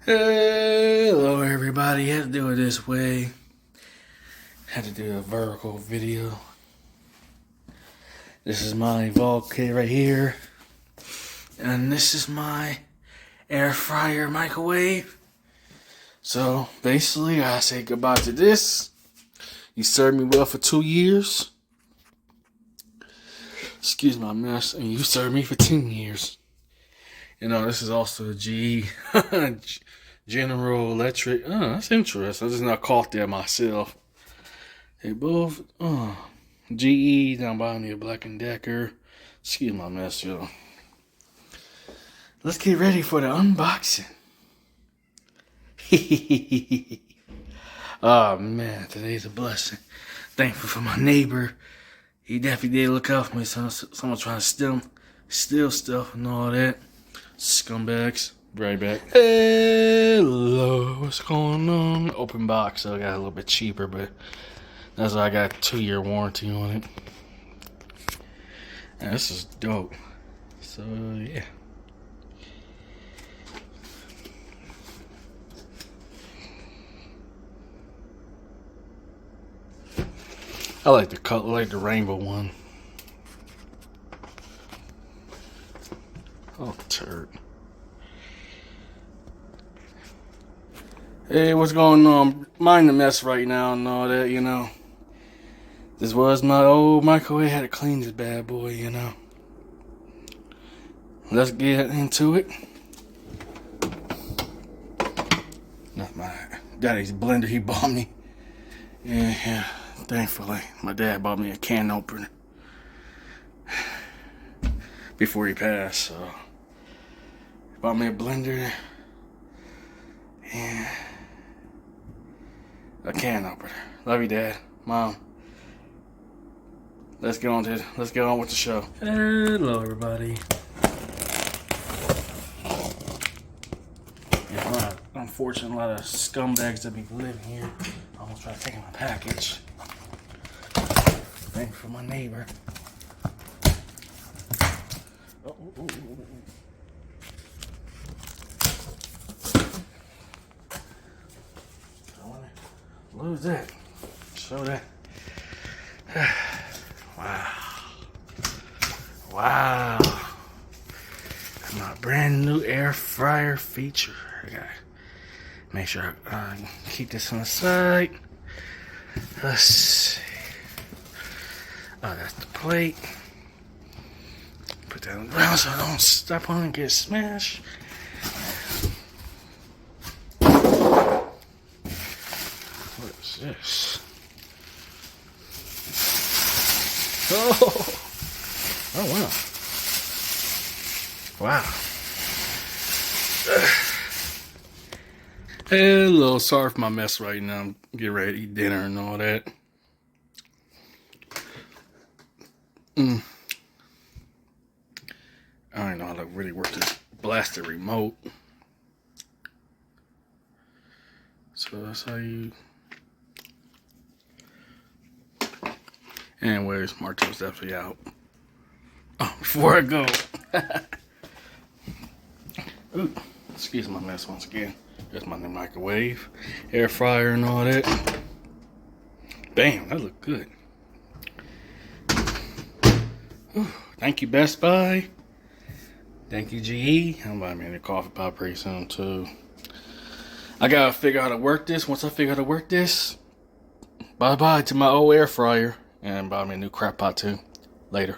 Hello everybody, had to do it this way. Had to do a vertical video. This is my Evolve kit right here. And this is my air fryer microwave. So basically I say goodbye to this. You served me well for 2 years. Excuse my mess. And you served me for 10 years. You know, this is also a GE General Electric. Oh, that's interesting. I just not caught that myself. They both, GE down bottom here, Black & Decker. Excuse my mess, y'all. Let's get ready for the unboxing. Oh man, today's a blessing. Thankful for my neighbor. He definitely did look out for me. Someone trying to steal stuff and all that. Scumbags. Right back. Hello, what's going on? Open box, so I got a little bit cheaper, but that's why I got a 2-year warranty on it. And this is dope. So yeah. I like the color, like the rainbow one. Oh, turd. Hey, what's going on? Mind the mess right now and all that, you know. This was my old microwave. Had to clean this bad boy, you know. Let's get into it. Not my daddy's blender he bought me. Yeah, thankfully. My dad bought me a can opener before he passed, so. He bought me a blender. And a can opener. Love you, Dad. Mom. Let's get on with the show. Hello, everybody. Yeah, unfortunately, a lot of scumbags that be living here. I almost tried to take my package. Thank you for my neighbor. Oh. Lose that. Show that. Wow. My brand new air fryer feature. I gotta make sure I keep this on the side. Let's see. Oh, that's the plate. Put that on the ground so I don't step on it and get smashed. What is this? Oh wow. Wow. Hello, sorry for my mess right now. I'm getting ready to eat dinner and all that. I don't know how to really work this blasted remote. So that's how you. Anyways, Martel's definitely out. Oh, before I go. Ooh, excuse my mess once again. There's my new microwave, air fryer, and all that. Bam, that looked good. Ooh, thank you, Best Buy. Thank you, GE. I'm buying me a coffee pot pretty soon, too. I gotta figure out how to work this. Once I figure out how to work this, bye-bye to my old air fryer. And buy me a new crap pot, too. Later.